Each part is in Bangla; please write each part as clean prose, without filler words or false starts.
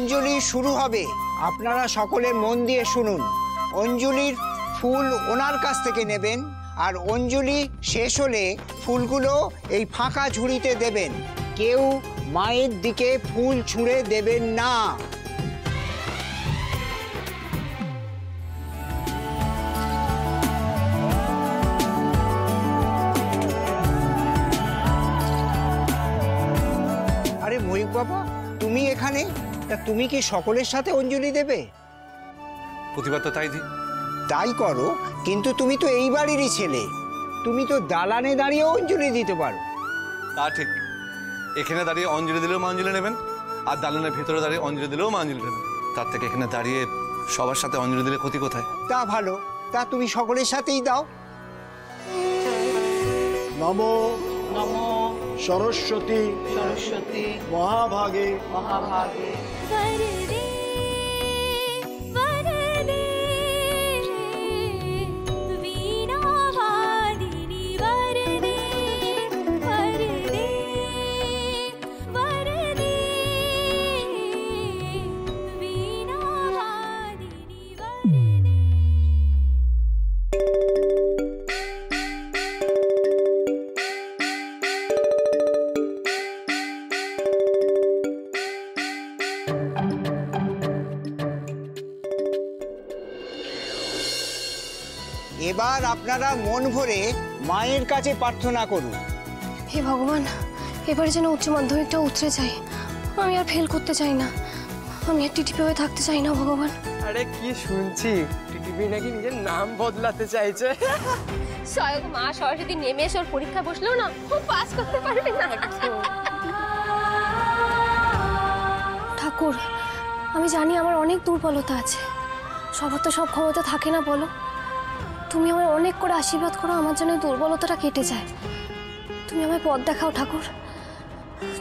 অঞ্জলি শুরু হবে। আপনারা সকলে মন দিয়ে শুনুন। অঞ্জলির ফুল ওনার কাছ থেকে নেবেন, আর অঞ্জলি শেষ হলে ফুলগুলো এই ফাঁকা ঝুড়িতে দেবেন। কেউ মায়ের দিকে ফুল ছুঁড়ে দেবেন না। আরে ময়ূক বাবা, তুমি এখানে? তা তুমি কি সকলের সাথে অঞ্জলি দেবে? প্রতিবার তো তাই দি। তাই করো, কিন্তু তুমি তো এই বাড়িরই ছেলে। তুমি তো দালানে দাঁড়িয়ে অঞ্জলি দিতে পারো। তা ঠিক, এখানে দাঁড়িয়ে অঞ্জলি দিলেও মা অঞ্জলি নেবেন, আর দালানের ভেতরে দাঁড়িয়ে অঞ্জলি দিলেও মা অঞ্জলি নেবেন। তার থেকে এখানে দাঁড়িয়ে সবার সাথে অঞ্জলি দিলে ক্ষতি কোথায়? তা ভালো, তা তুমি সকলের সাথেই দাও। নমো নমো সরস্বতী সরস্বতী মহাভাগে মহাভাগে वरदे वरदे वीणावादिनी वरदे वरदे वरदे वीणावादिनी वरदे। এবার আপনারা মন ভরে মায়ের কাছে প্রার্থনা করুন। হে ভগবান, এবারে যেন উচ্চ মাধ্যমিকটা উতরে যায়। আমি আর ফেল করতে চাই না, আমি আর টিটিপি হয়ে থাকতে চাই না ভগবান। আরে কি শুনছি, টিটিপি নাকি নিজের নাম বদলাতে চাইছে। স্বয়ং মা সরস্বতী নেমে এসে ওর পরীক্ষা বসলেও না ও পাস করতে পারবে না। ঠাকুর, আমি জানি আমার অনেক দুর্বলতা আছে, সবার তো সব ক্ষমতা থাকে না বলো। তুমি আমায় অনেক করে আশীর্বাদ করো, আমার জন্য দুর্বলতাটা কেটে যায়। তুমি আমায় পথ দেখাও ঠাকুর,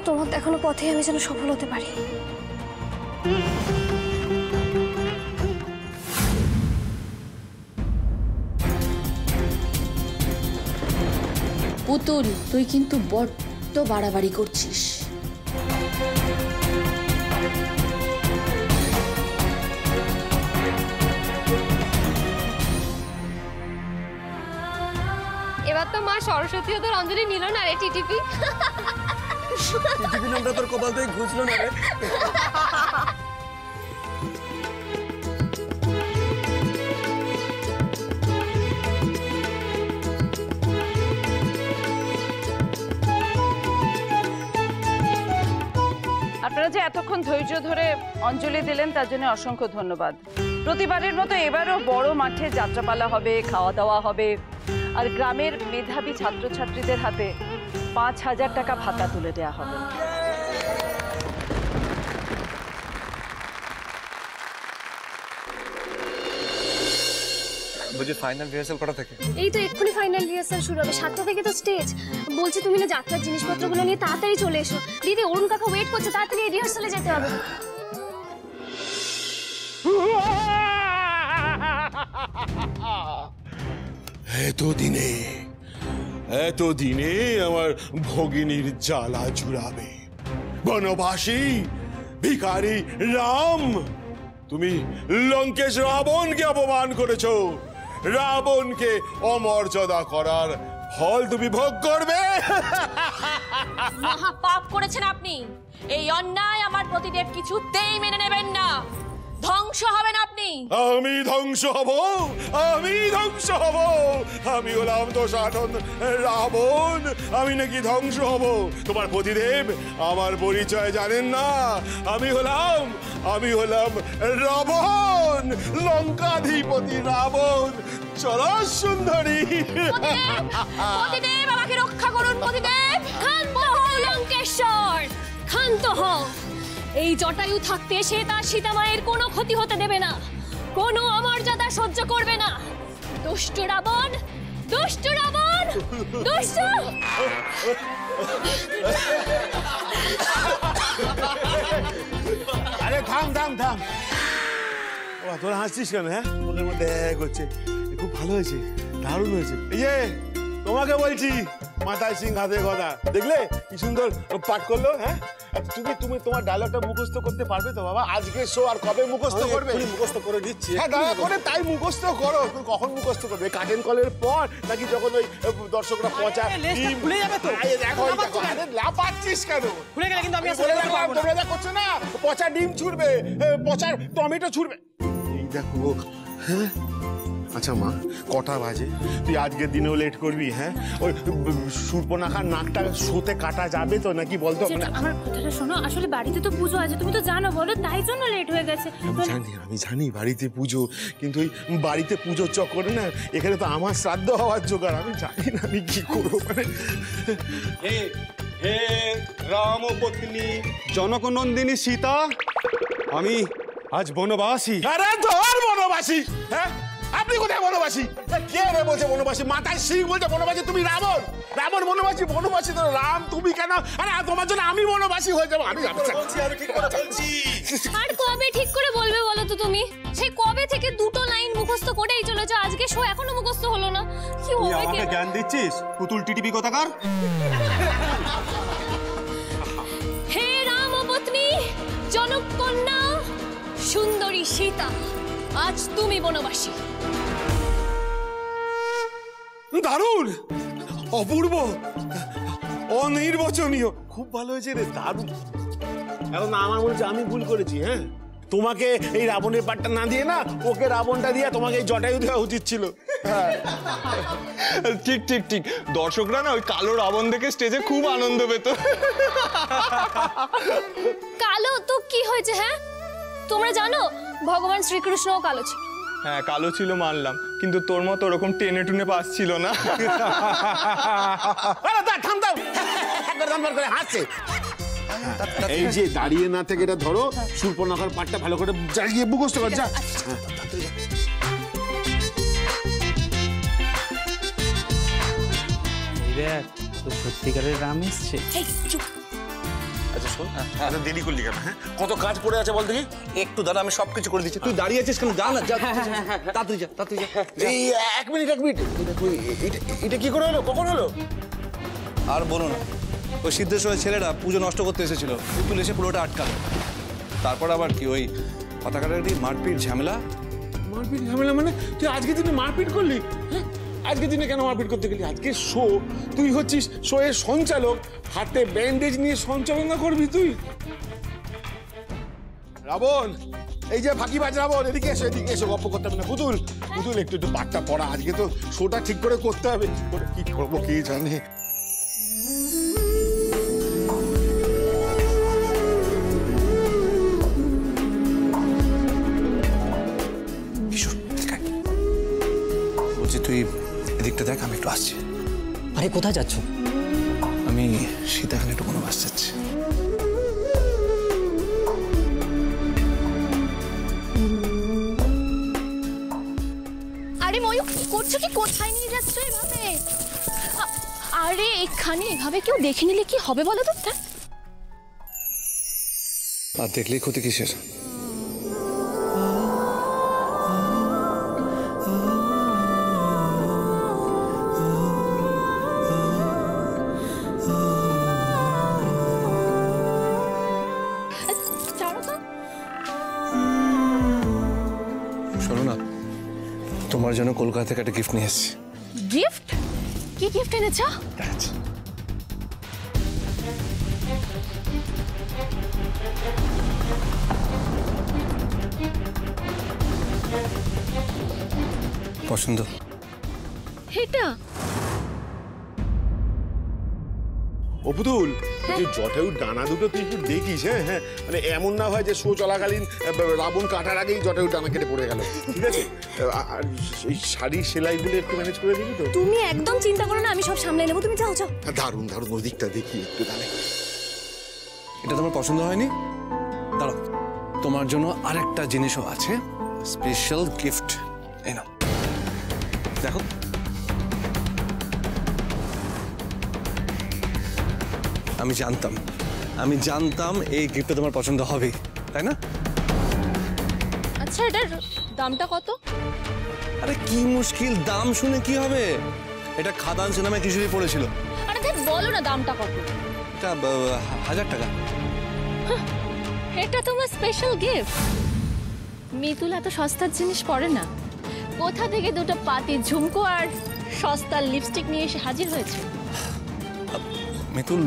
তোমার দেখানো পথে আমি যেন সফল হতে পারি। পুতুল, তুই কিন্তু বড্ড বাড়াবাড়ি করছিস। এবার তো মা সরস্বতী ওদের অঞ্জলি নিল না রে টিটিপি। টিটিপি নামটা তোর কপাল থেকে ঘুষলো না রে। আপনারা যে এতক্ষণ ধৈর্য ধরে অঞ্জলি দিলেন তার জন্য অসংখ্য ধন্যবাদ। প্রতিবারের মতো এবারও বড় মাঠে যাত্রাপালা হবে, খাওয়া দাওয়া হবে, আর গ্রামের মেধাবী ছাত্রছাত্রীদের হাতে ৫,০০০ টাকা ভাতা তুলে দেওয়া হবে। বুঝি ফাইনাল রিহার্সাল করা থেকে? এই তো এক্ষুনি ফাইনাল রিহার্সাল শুরু হবে, ৭টা থেকে তো স্টেজ। বলছি তুমি না যাত্রার জিনিসপত্রগুলো নিয়ে তাড়াতাড়ি চলে এসো। দিদি, অরুণ কাকা ওয়েট করছে, তাড়াতাড়ি রিহার্সালে যেতে হবে। এতদিনে আমার ভগিনীর জ্বালা জুড়াবে। বনবাসী ভিখারি রাম, তুমি লঙ্কেশ রাবণকে অপমান করেছো। রাবণকে অমর্যাদা করার ফল তুমি ভোগ করবে। মহা পাপ করেছেন আপনি। এই অন্যায় আমার প্রতিদেব কিছুতেই মেনে নেবেন না। ধ্বংস হবেন আপনি। আমি ধ্বংস হব, আমি ধ্বংস হব। আমি হলাম দোষানন রাবণ, আমি নাকি ধ্বংস হব? তোমার প্রতিদেব আমার পরিচয় জানেন না। আমি হলাম রাবণ, লঙ্কাধিপতি রাবণ, চরস সুন্দরী। প্রতিদেব, আমাকে রক্ষা করুন প্রতিদেব। ক্ষান্ত হও লঙ্কেশ্বর, ক্ষান্ত হও। এই জটায়ু থাকতে সে তার সীতামায়ের কোনো ক্ষতি হতে দেবে না, কোনো অমর্যাদা সহ্য করবে না। দুষ্ট রাবণ, দুষ্ট রাবণ, দুষ্ট। আরে থাম থাম থাম, তোরা হাসছিস কেন? হ্যাঁ, মনের মধ্যে এক হচ্ছে। খুব ভালো হয়েছে, দারুণ হয়েছে। এই যে তোমাকে বলছি মাথায় সিং হাতে গদা, দেখলে কি সুন্দর পাঠ করলো। হ্যাঁ, তুমি তুমি তোমার ডায়লগটা মুখস্থ করতে পারবে তো বাবা? আজকে শো আর কবে মুখস্থ করবে? মুখস্থ করে দিচ্ছি। হ্যাঁ, দয়া করে তাই মুখস্থ করো। তুমি কখন মুখস্থ করবে? কার্টেন কলের পর নাকি যখন ওই দর্শকরা পচা ডিম ভুলে যাবে তো? দেখো দেখো, আরে লাফাচ্ছিস কেন? ভুলে গেলে কিন্তু আমি আসলে তোমরা যা করছো না, পচা ডিম ছুড়বে, পচা টমেটো ছুড়বে। এই দেখো। হ্যাঁ আচ্ছা মা, কটা বাজে? তুই আজকের দিনেও লেট করবি? হ্যাঁ, ওই সুর্পনাখার নাকটা শোতে কাটা যাবে তো নাকি বলতো? আমার কথাটা শোনো, আসলে বাড়িতে তো পুজো আছে, তুমি তো জানো, বলো তাই জন্য লেট হয়ে গেছে। আমি জানি বাড়িতে পুজো, কিন্তু ওই বাড়িতে পুজোর চক্করে না এখানে তো আমার শ্রাদ্ধ হওয়ার জোগাড়। আমি জানি না আমি কি করবো। মানে হে হে রাম পত্নী জনকনন্দিনী সীতা, আমি আজ বনবাসী। আরে ধর বনবাসী। হ্যাঁ, আপনি কোথায় বনবাসী? কে রে বলছে বনবাসী? মাথায় সিং বলছে বনবাসী। তুমি রাবণ, রাবণ বনবাসী, বনবাসী তো রাম। তুমি কেন? আরে তোমার জন্য আমি বনবাসী হয়ে যাবো। আমি বলছি, আমি ঠিক করে বলছি। আর কবে ঠিক করে বলবে বলো তো তুমি? সেই কবে থেকে দুটো লাইন মুখস্থ করেই চলেছো, আজকে শো এখনো মুখস্থ হলো না। কি তুই হবে? আমাকে জ্ঞান দিচ্ছিস? পুতুল টিটিপি কোথাকার? হে রামপত্নী, জনক কন্যা, সুন্দরী সীতা, আজ তুমি বনবাসী। দারুণ, অপূর্ব, অনির্বচনীয়, খুব ভালো হয়েছে রে, দারুণ। এখন আমার মনে হচ্ছে আমি ভুল করেছি। হ্যাঁ, তোমাকে এই রাবণের পাটটা না দিয়ে না ওকে রাবণটা দিয়ে তোমাকে এই জটায়ু দেওয়া উচিত ছিল। হ্যাঁ ঠিক ঠিক ঠিক, দর্শকরা না ওই কালো রাবণ দেখে স্টেজে খুব আনন্দ পেত। কালো তো কি হয়েছে? হ্যাঁ, তোমরা জানো ভগবান শ্রীকৃষ্ণও কালো ছিল। হ্যাঁ কালো ছিল মানলাম, কিন্তু তোর মতো ওরকম টেনে টুনে পাস ছিল না। হাসছে। এই যে দাঁড়িয়ে না থেকে এটা ধরো, সুর্পনখার পাটটা ভালো করে জাগিয়ে মুখস্থ কর। যা সত্যিকারের রাম এসছে। আচ্ছা শোন, আচ্ছা দেরি করলি কেন? হ্যাঁ, কত কাজ পড়ে আছে বল দেখি। একটু দাঁড়া, আমি সবকিছু করে দিচ্ছি। তুই দাঁড়িয়ে আছিস কেন? যা না, যা তাড়াতাড়ি যা, তাড়াতাড়ি যা। এই এক মিনিট এটা কি করে হলো? কখন হলো? আর বলো না, ওই সিদ্ধেশ্বরের ছেলেরা পুজো নষ্ট করতে এসেছিল, পুতুল এসে পুরোটা আটকালো। তারপর আবার কি ওই পতাকাটারি মারপিট ঝামেলা। মারপিট ঝামেলা মানে? তুই আজকে দিনে মারপিট করলি? হ্যাঁ, আজকে দিনে কেন মারপিট করতে গেলি? আজকে শো, তুই হচ্ছিস শো এর সঞ্চালক, হাতে ব্যান্ডেজ নিয়ে সঞ্চালনা করবি তুই? রাবণ, এই যে ফাঁকিবাজ রাবণ, এদিকে এসো, এদিকে এসো, গপ্প করতে হবে না। পুতুল, পুতুল একটু একটু পাটটা পড়া, আজকে তো শোটা ঠিক করে করতে হবে। কি করবো কি জানে। বলছি তুই এদিকটা দেখ, আমি একটু আসছি। আরে কোথায় যাচ্ছ? আমি সীতাখানে একটু বনবাস যাচ্ছি। আরে ময়ূর, করছো কি? কোথায় নিয়ে যাচ্ছ এভাবে? আরে এখানে এভাবে কেউ দেখে নিলে কি হবে বলো তো? আর দেখলেই ক্ষতি কিসের? শোনো না, তোমার জন্য কলকাতা থেকে একটা গিফট নিয়ে এসেছি। গিফট? কি গিফট এনেছো? দেখাচ্ছি। পছন্দ? এটা ও পুতুল, যে জটায়ুর ডানা দুটো তুই একটু দেখিস। হ্যাঁ হ্যাঁ, মানে এমন না হয় যে শো চলাকালীন রাবণ কাটার আগেই জটায়ুর ডানা কেটে পড়ে গেল। ঠিক আছে, আর এই শাড়ির সেলাইগুলো একটু ম্যানেজ করে দিবি তো? তুমি একদম চিন্তা করো না, আমি সব সামলে নেবো, তুমি যাও যাও। দারুণ দারুণ, ওই দিকটা দেখি একটু। দাঁড়াই, এটা তোমার পছন্দ হয়নি? দাঁড়াও, তোমার জন্য আরেকটা জিনিসও আছে, স্পেশাল গিফট। এই নাও, দেখো। আমি জানতাম এই গিফটটা তোমার পছন্দ হবে, তাই না? আচ্ছা, এটার দামটা কত? আরে কি মুশকিল, দাম শুনে কি হবে? এটা খাদান সিনেমায় কিছুই পড়েছিল। আরে দেখ বলো না দামটা কত? এটা 1000 টাকা। এটা তোমার স্পেশাল গিফট। মিতুল এত সস্তার জিনিস পরে না। কোথা থেকে দুটো পাতি ঝুমকো আর সস্তার লিপস্টিক নিয়ে এসে হাজির হয়েছে। মিতুল,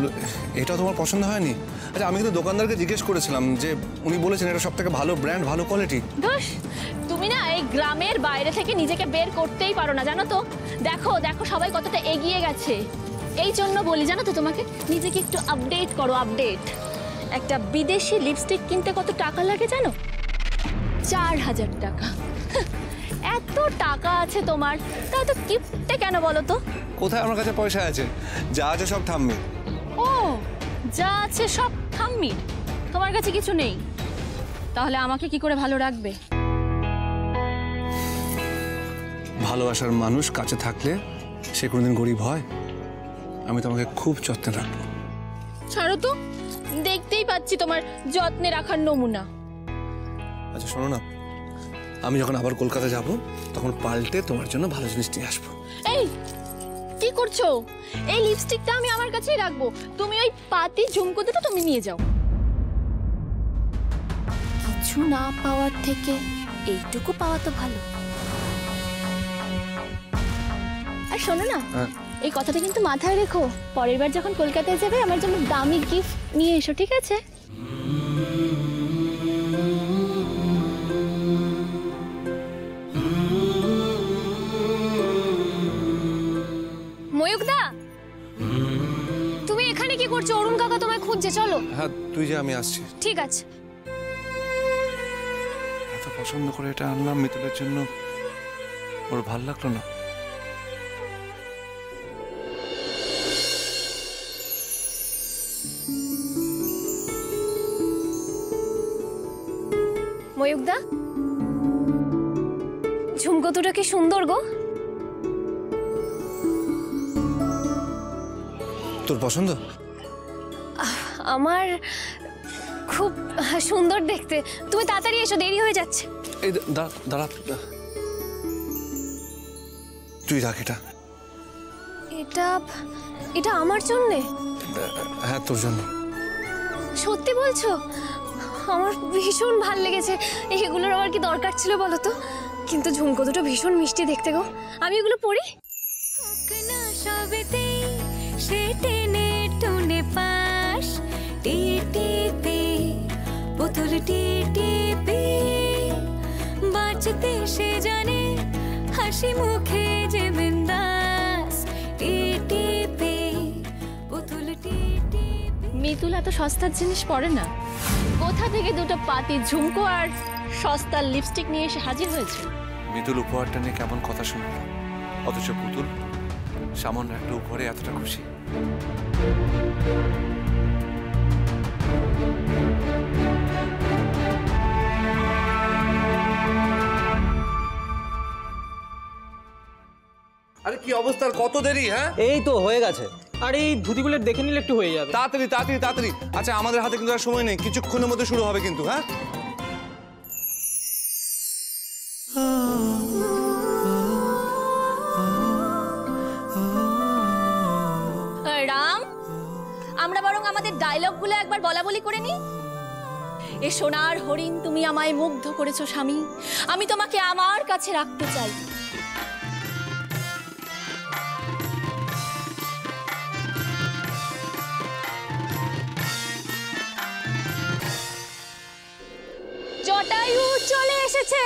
এটা তোমার পছন্দ হয়নি? আচ্ছা, আমি কিন্তু দোকানদারকে জিজ্ঞেস করেছিলাম যে উনি বলেছেন এটা সবথেকে ভালো ব্র্যান্ড, ভালো কোয়ালিটি। ধুস, তুমি না এই গ্রামের বাইরে থেকে নিজেকে বের করতেই পারো না, জানো তো? দেখো দেখো সবাই কতটা এগিয়ে গেছে। এই জন্য বলি, জানো তো, তোমাকে নিজেকে একটু আপডেট করো, আপডেট। একটা বিদেশি লিপস্টিক কিনতে কত টাকা লাগে জানো? 4000 টাকা। এত টাকা আছে তোমার, তাও তো কিপটে কেন বলো তো? কোথায় আমার কাছে পয়সা আছে? যা আছে সব ঠাম্মি। ও, যা আছে সব ঠাম্মির, তোমার কাছে কিছু নেই? তাহলে আমাকে কি করে ভালো রাখবে? ভালোবাসার মানুষ কাছে থাকলে সে কোনোদিন গরিব হয়? আমি তোমাকে খুব যত্নে রাখবো। ছাড়ো তো, দেখতেই পাচ্ছি তোমার যত্নে রাখার নমুনা। আচ্ছা শোনো না, আমি যখন আবার কলকাতা যাব তখন পাল্টে তোমার জন্য ভালো জিনিস নিয়ে আসবো। এই কি করছো? এই লিপস্টিকটা আমি আমার কাছেই রাখবো, তুমি ওই পাতি ঝুমকো দুটো তুমি নিয়ে যাও। কিছু না পাওয়ার থেকে এইটুকু পাওয়া তো ভালো। আর শোনো না, এই কথাটা কিন্তু মাথায় রেখো, পরের বার যখন কলকাতায় যাবে আমার জন্য দামি গিফট নিয়ে এসো, ঠিক আছে? ময়ূকদা, তুমি এখানে কি করছো? অরুণ কাকা তোমায় খুঁজছে, চলো। হ্যাঁ তুই যে, আমি আসছি। ঠিক আছে। এত পছন্দ করে এটা আনলাম মিতুলের জন্য, ওর ভাল লাগলো না। ময়ূকদা, ঝুমকো দুটো কি সুন্দর গো। তোর পছন্দ? আমার খুব সুন্দর দেখতে। তুমি তাড়াতাড়ি এসো, দেরি হয়ে যাচ্ছে। এই দাঁড়া, তুই রাখ এটা। এটা এটা আমার জন্যে? হ্যাঁ তোর জন্য। সত্যি বলছো? আমার ভীষণ ভাল লেগেছে। এগুলোর আবার কি দরকার ছিল বলো তো? কিন্তু ঝুমকো দুটো ভীষণ মিষ্টি দেখতে গো। আমি এগুলো পরি। পুতুল টিপে বাঁচতে সে জানে, হাসি মুখে যে বিন্দাস। টিপে পুতুল টিপে। মিতুল এত সস্তার জিনিস পরে না। কোথা থেকে দুটো পাতি ঝুমকো আর সস্তার লিপস্টিক নিয়ে এসে হাজির হয়েছে। মিতুল উপহারটা নিয়ে কেমন কথা শুনলো, অথচ পুতুল সামান্য একটা উপহারে এতটা খুশি। আরে কি অবস্থা, কত দেরি? হ্যাঁ এই তো হয়ে গেছে। আর এই ধুতিগুলো দেখে নিলে একটু হয়ে যাবে। তাড়াতাড়ি তাড়াতাড়ি তাড়াতাড়ি। আচ্ছা আমাদের হাতে কিন্তু আর সময় নেই, কিছুক্ষণের মধ্যে শুরু হবে কিন্তু। হ্যাঁ রাম, আমরা বরং আমাদের ডায়লগগুলো একবার বলা বলি করে নি। এ সোনার হরিণ, তুমি আমায় মুগ্ধ করেছো স্বামী, আমি তোমাকে আমার কাছে রাখতে চাই। জটায়ু চলে এসেছে।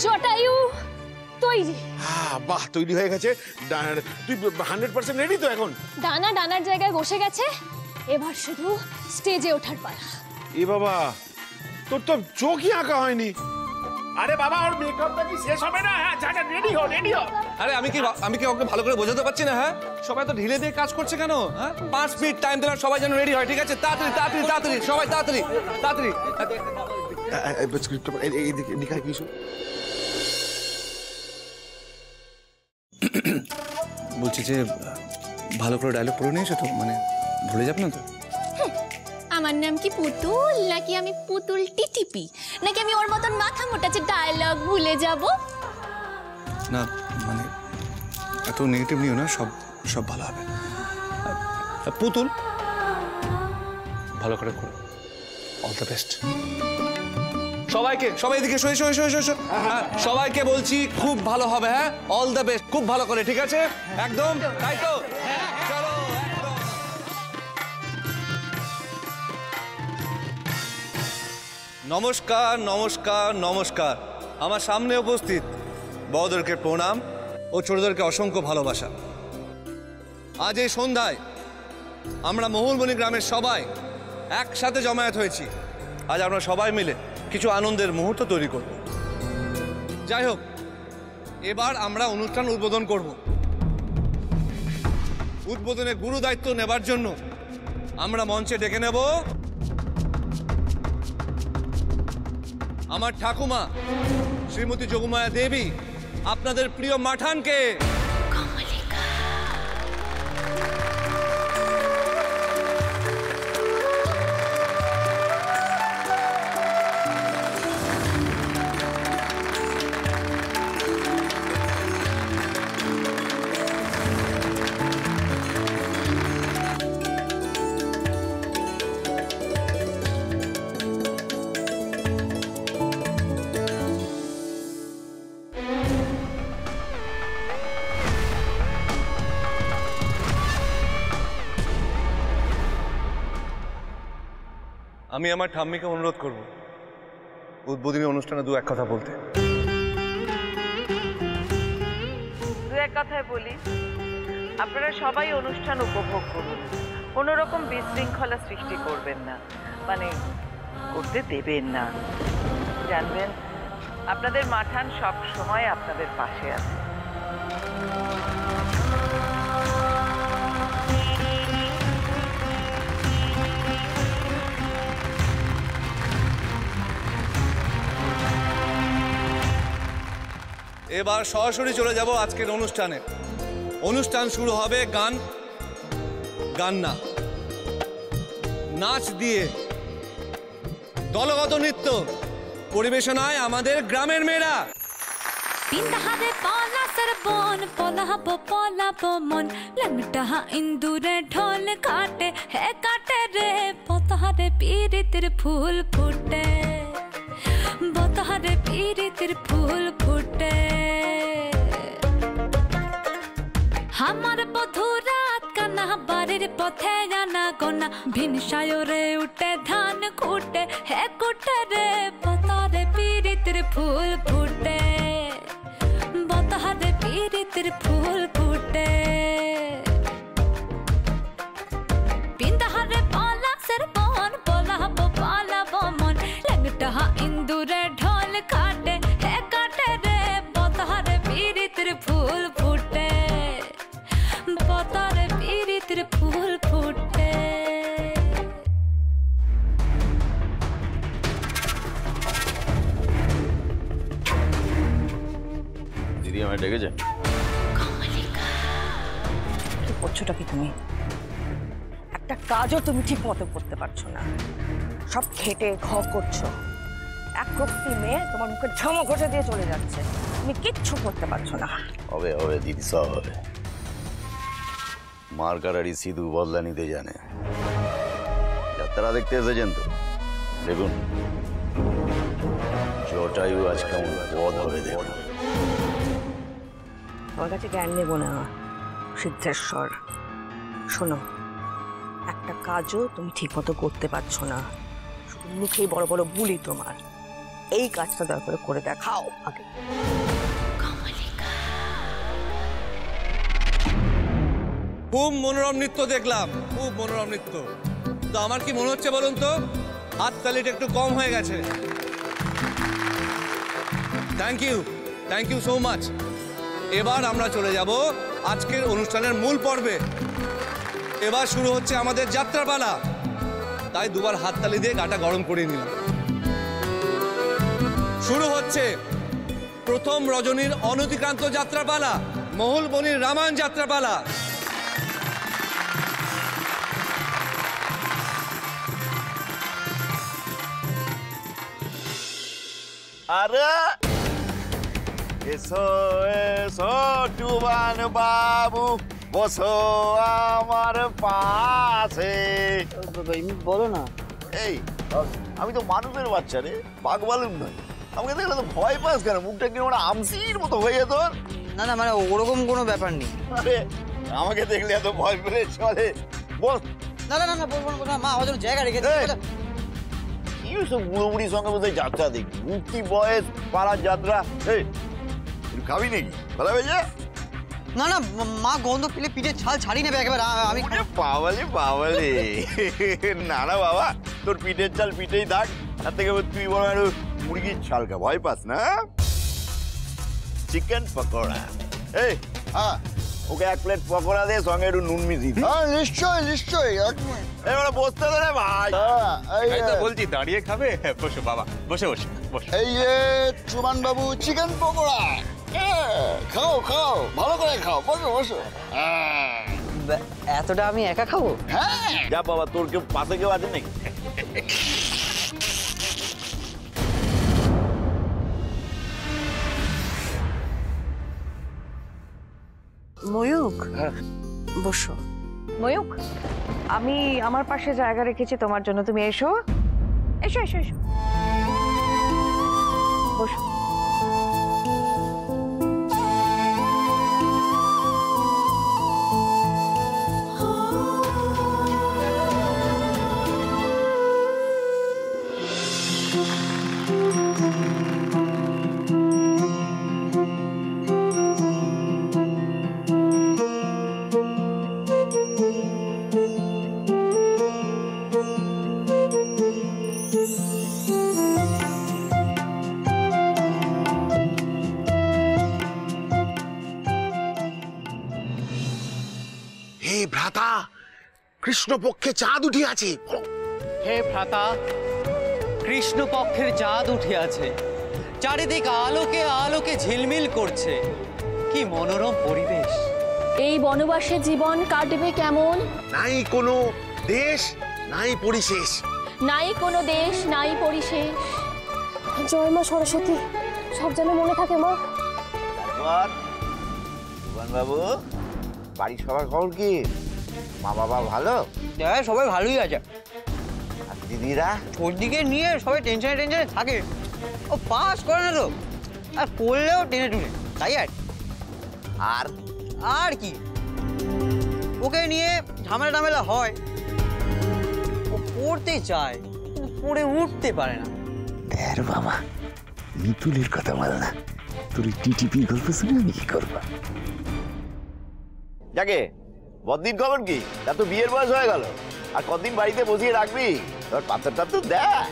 জটায়ু তৈরি। বাহ, তৈরি হয়ে গেছে। তুই 100% রেডি তো এখন? ডানা ডানার জায়গায় বসে গেছে, এবার শুধু স্টেজে ওঠার পালা। এ বাবা, তোর তো চোখই আঁকা হয়নি। আরে বাবা, ওর মেকআপটা কি শেষ হবে না? হ্যাঁ, যা রেডি হ, রেডি হ। আরে আমি কি ওকে ভালো করে বোঝাতে পারছি না? হ্যাঁ সবাই তো ঢিলে দিয়ে কাজ করছে কেন? হ্যাঁ 5 মিনিট টাইম দিলাম, সবাই যেন রেডি হয়, ঠিক আছে? তাড়াতাড়ি তাড়াতাড়ি তাড়াতাড়ি সবাই তাড়াতাড়ি তাড়াতাড়ি। এইদিকে লিখা কিছু বলছি যে ভালো করে ডায়লগ পড়ে নিয়েছো তো? মানে ভুলে যাবে না তো? আমার নাম কি পুতুল, নাকি আমি পুতুল টিটিপি, নাকি আমি ওর মতন মাথা মোটা যে ডায়লগ ভুলে যাব? না মানে এত নেগেটিভ নিও না, সব সব ভালো হবে। পুতুল ভালো করে করো, অল দ্য বেস্ট। সবাইকে, সবাই এদিকে সই সই সই সই। হ্যাঁ, সবাইকে বলছি খুব ভালো হবে। হ্যাঁ, অল দ্য বেস্ট, খুব ভালো করে, ঠিক আছে? একদম তাই তো? চলো একদম। নমস্কার নমস্কার নমস্কার। আমার সামনে উপস্থিত বড়দেরকে প্রণাম ও ছোটদেরকে অসংখ্য ভালোবাসা। আজ এই সন্ধ্যায় আমরা মহুলবনি গ্রামের সবাই একসাথে জমায়েত হয়েছি। আজ আমরা সবাই মিলে কিছু আনন্দের মুহূর্ত তৈরি করব। যাই হোক, এবার আমরা অনুষ্ঠান উদ্বোধন করব। উদ্বোধনে গুরু দায়িত্ব নেবার জন্য আমরা মঞ্চে ডেকে নেব আমার ঠাকুমা শ্রীমতী যোগমায়া দেবী, আপনাদের প্রিয় মাঠানকে। আমি আমার ঠাম্মিকে অনুরোধ করব উদ্বোধনী অনুষ্ঠানে দু এক কথা বলতে। দু এক কথায় বলি, আপনারা সবাই অনুষ্ঠান উপভোগ করুন, কোনো রকম বিশৃঙ্খলা সৃষ্টি করবেন না, মানে করতে দেবেন না। জানবেন আপনাদের মাঠান সব সময় আপনাদের পাশে আছে। এবার সরাসরি চলে যাব আজকের অনুষ্ঠানে। অনুষ্ঠান শুরু হবে গান না, নাচ দিয়ে, দলগত নৃত্য পরিবেশনায় আমাদের গ্রামের মেয়েরা। পিন্দাহারে পলা সরবন পলাব পলাব মন লংটাহা ইন্দুরে ঢোল কাটে হে কাটে রে পতহারে পীরিতের ফুল ফুটে, বতহারে পীরিতের ফুল ফুটে। আমার বধূ রাত কানা বাড়ির পথে জানা গোনা ভিন সায়রে উঠে ধান কুটে হে কুটে রে বতহারে পীরিতের ফুল ফুটে, বতহারে পীরিতের ফুল ফুটে। পিন্দাহারে পলা সরবন পলাব পলাব মন লংটাহা ইন্দুরে ঢোল কাটে হে কাটে রে বতহারে পীরিতের ফুল ফুটে, বতহারে পীরিতের ফুল ফুটে। দিদি আমায় ডেকেছে? কি করছোটা কি তুমি? একটা কাজও তুমি ঠিক মতো করতে পারছো না, সব খেটে করছো। এক রক্তি মেয়ে তোমার মুখে ঝমক ঘষে দিয়ে চলে যাচ্ছে, তুমি কিচ্ছু করতে পারছো না। হবে হবে দিদি, সব হবে। মার কাটারি সিধু বদলা নিতে জানে। যাত্রা দেখতে এসেছেন তো দেখুন, জটায়ু আজ কেমন বধ হবে দেখুন। আমার কাছে জ্ঞান নেবো না সিদ্ধেশ্বর। শোনো, একটা কাজও তুমি ঠিক মতো করতে পারছো না, শুধু মুখেই বড় বড় বুলি তোমার। এই কাজটা দয়া করে করে দেখাও আগে। খুব মনোরম নৃত্য দেখলাম, খুব মনোরম নৃত্য। তো আমার কি মনে হচ্ছে বলুন তো, হাততালিটা একটু কম হয়ে গেছে। Thank you so much. এবার আমরা চলে যাব আজকের অনুষ্ঠানের মূল পর্বে। এবার শুরু হচ্ছে আমাদের যাত্রাপালা, তাই দুবার হাততালি দিয়ে গাটা গরম করে নিলাম। শুরু হচ্ছে প্রথম রজনীর অনতিক্রান্ত যাত্রাপালা, মহুলবনির রামায়ণ যাত্রাপালা। আরে এসো এসো টুবান বাবু, বসো আমার পাশে। বলো না। এই আমি তো মানুষের বাচ্চা রে, বাঘ বালুক নয়। আমাকে দেখলে তো ভয় পাস কেন? মুখটা কি ওরা আমসির মতো হয়ে যেত? না না, মানে ওরকম কোনো ব্যাপার নেই। আরে আমাকে দেখলে এত ভয় পেলে চলে? বল। না না না, বলবো না মা, আমাদের জায়গা রেখেছে। কি সব বুড়ো বুড়ির সঙ্গে বোধ হয় যাত্রা দেখি, মুক্তি বয়স পাড়ার যাত্রা। এই একটু খাবি নাকি? ভালো হয়েছে? না না মা, গন্ধ পেলে পিঠে ছাল ছাড়ি নেবে একেবারে। আমি পাওয়ালে পাওয়ালে। না না বাবা, তোর পিঠের চাল পিঠেই থাক, তার থেকে তুই বড় একটু মুরগির ছাল খা। ভয় পাস না? চিকেন পকোড়া। এই হ্যাঁ, ওকে 1 প্লেট পকোড়া দে, সঙ্গে একটু নুন মিশিয়ে। হ্যাঁ নিশ্চয়ই নিশ্চয়ই। এবারে বসতে দে রে ভাই। এই তো বলছি দাঁড়িয়ে খাবে। বসো বাবা, বসে বসে বসো। এই যে চুমান বাবু চিকেন পকোড়া, খাও খাও, ভালো করে খাও, বসো বসো। এতটা আমি একা খাবো? হ্যাঁ যা বাবা, তোর কেউ পাশে কেউ আছে নাকি? ময়ূক, বসো। ময়ূক, আমি আমার পাশে জায়গা রেখেছি তোমার জন্য, তুমি এসো এসো এসো এসো, বসো। হে ভ্রাতা, কৃষ্ণপক্ষে চাঁদ উঠে আছে। হে ভ্রাতা, কৃষ্ণপক্ষের চাঁদ উঠে আছে, চারিদিক আলোকে আলোকে ঝিলমিল করছে, কি মনোরম পরিবেশ। এই বনবাসে জীবন কাটবে কেমন? নাই কোনো দেশ, নাই পরিশেষ। নাই কোনো দেশ, নাই পরিশেষ। জয় মা সরস্বতী, সব যেন মনে থাকে মা। তারপর ভুবন বাবু, বাড়ির সবার খবর কি? মা বাবা ভালো? হ্যাঁ সবাই ভালোই আছে। আর দিদিরা? ওর দিকে নিয়ে সবাই টেনশনে টেনশনে থাকে। ও পাস করে না তো, আর করলেও টেনে টুনে, তাই আর আর কি, ওকে নিয়ে ঝামেলা টামেলা হয়। ও পড়তে চায় কিন্তু পড়ে উঠতে পারে না। আরে বাবা, মিতুলের কথা বল না, তোর টিটিপি গল্প শুনে আমি কি করবো? যাকে বদিন খবর কি? তা তো বিয়ের বয়স হয়ে গেল, আর কতদিন বাড়িতে বসিয়ে রাখবি? তোর পাত্রটা তো দেখ।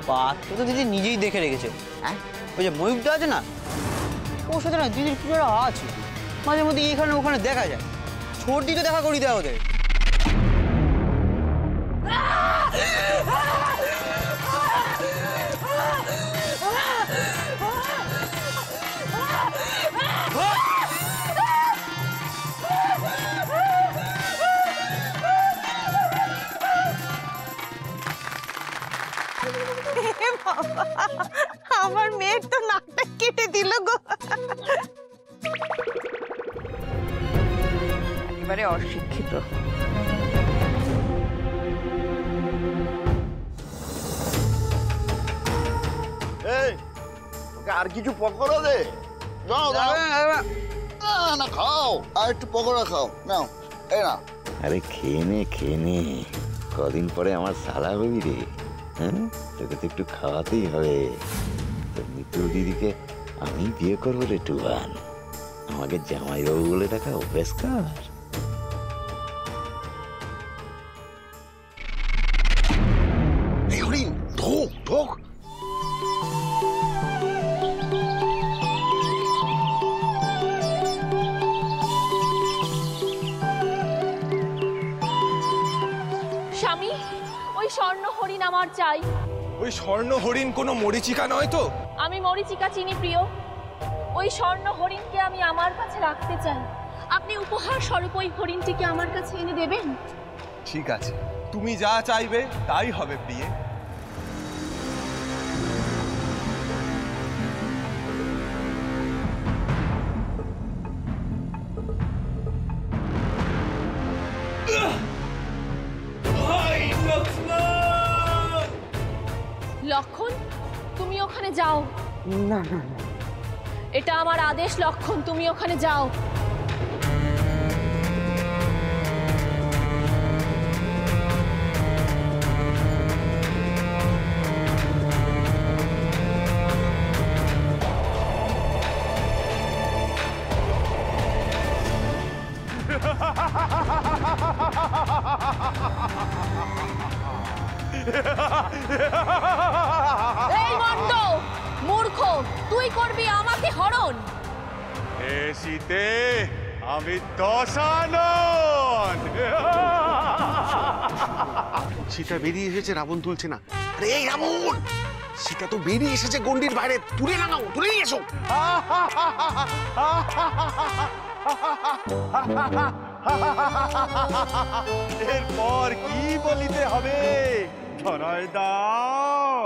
পাত্র তো দিদি নিজেই দেখে রেখেছে। হ্যাঁ, ওই যে ময়ূরটা আছে না, ওর সাথে না দিদির কি আছে, মাঝে মধ্যে এখানে ওখানে দেখা যায়। ছোট দিতে দেখা করি দেয় ওদের। আমার মেয়ের তো নাকটা কেটে দিল গো, একেবারে অশিক্ষিত। এই তোকে আর কিছু পকোড়া দে। দাও দাও, না খাও, আর একটু পকোড়া খাও, নাও এই না। আরে খেয়ে নে, কদিন পরে আমার শালা হবি রে। হ্যাঁ, তোকে তো একটু খাওয়াতেই হবে। তোর মিতুল দিদিকে আমি বিয়ে করবো রে টুবান, আমাকে জামাইবাবু বলে ডাকা অভ্যাস কর। এই হরিণ, ঢোক ঢোক। স্বামী, ওই স্বর্ণ হরিণ আমার চাই। ওই স্বর্ণ হরিণ কোনো মরিচিকা নয় তো? আমি মরিচিকা চিনি প্রিয়। ওই স্বর্ণ হরিণকে আমি আমার কাছে রাখতে চাই। আপনি উপহার স্বরূপ ওই হরিণটিকে আমার কাছে এনে দেবেন? ঠিক আছে, তুমি যা চাইবে তাই হবে প্রিয়ে। লক্ষণ, তুমি ওখানে যাও। না না না, এটা আমার আদেশ লক্ষণ, তুমি ওখানে যাও। এই মন্ড মূর্খ, তুই করবি আমাকে হরণ? এ শীতে আমি দশানন। সীতা বেরিয়ে এসেছে, রাবণ তুলছে না। আরে এই রাবণ, সীতা তো বেরিয়ে এসেছে গন্ডির বাইরে, তুলে নাও, তুলে নিয়ে এসো। এরপর কি বলিতে হবে ধরায় দাও।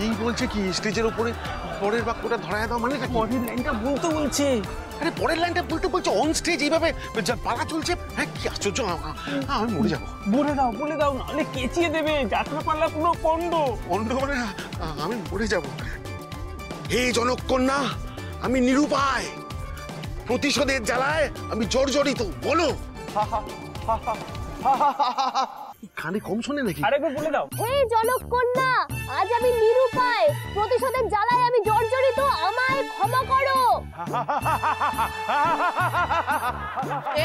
এই বলছে কি স্টেজের উপরে পরের বাক্যটা ধরায় দাও, মানে পরের লাইনটা বলতে বলছে। আরে পরের লাইনটা বলতে বলছে, অন স্টেজ এইভাবে যা পালা চলছে। হ্যাঁ কি আশ্চর্য, আমি মরে যাবো। বলে দাও, নাহলে কেচিয়ে দেবে। যাত্রা পাল্লা পুরো পণ্ড মানে আমি মরে যাব। হে জনকন্যা, আমি নিরুপায়, প্রতিশোধের জ্বালায় আমি জর্জরিত। বলো। কানে কম শোনে নাকি? আরেকবার বলে দাও। হে জনকন্যা, আজ আমি নিরুপায়, প্রতিশোধের জ্বালায় আমি জর্জরিত, আমায় ক্ষমা করো।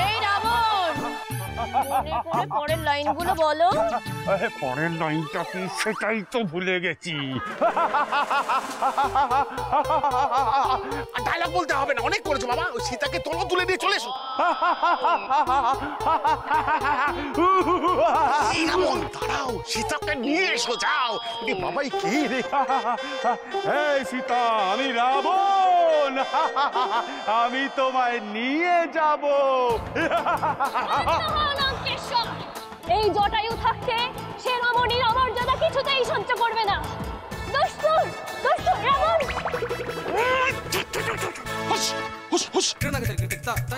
এই রাবণ, মনে করে পরের লাইনগুলো বলো। পরের লাইনটা কি সেটাই তো ভুলে গেছি। ডায়লগ বলতে হবে না, অনেক করেছো বাবা। ওই সীতাকে তোলো, তুলে নিয়ে চলে এসো। দাঁড়াও, সীতাকে নিয়ে এসো, যাও। বাবাই কি রে? এই সীতা, আমি রাবণ, আমি তোমায় নিয়ে যাব। এই জটায়ু থাকতে সে রমণীর অমর্যাদা কিছুতেই সহ্য করবে না। দস্তুর দস্তুর রাবণ,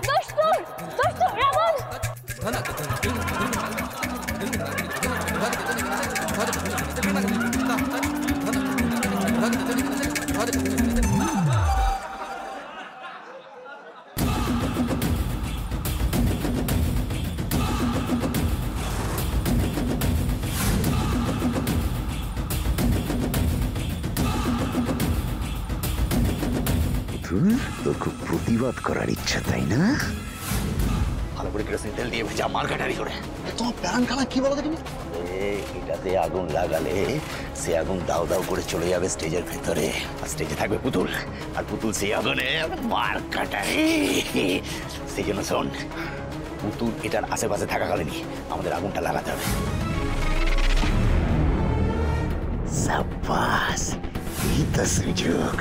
দস্তুর দস্তুর রাবণ। তোর খুব প্রতিবাদ করার ইচ্ছা, তাই না? ভালো করে কেরোসিন তেল দিয়ে ভেজা মার কাটারি করে। তোমার প্ল্যান খানা কি বলো দেখিনি? এটাতে আগুন লাগালে সে আগুন দাও দাও করে চলে যাবে স্টেজের ভেতরে, আর স্টেজে থাকবে পুতুল, আর পুতুল সেই আগুনে মার কাটারি। সেই জন্য শোন, পুতুল এটার আশেপাশে থাকাকালীনই আমাদের আগুনটা লাগাতে হবে। সাব্বাস, এই তো সুযোগ।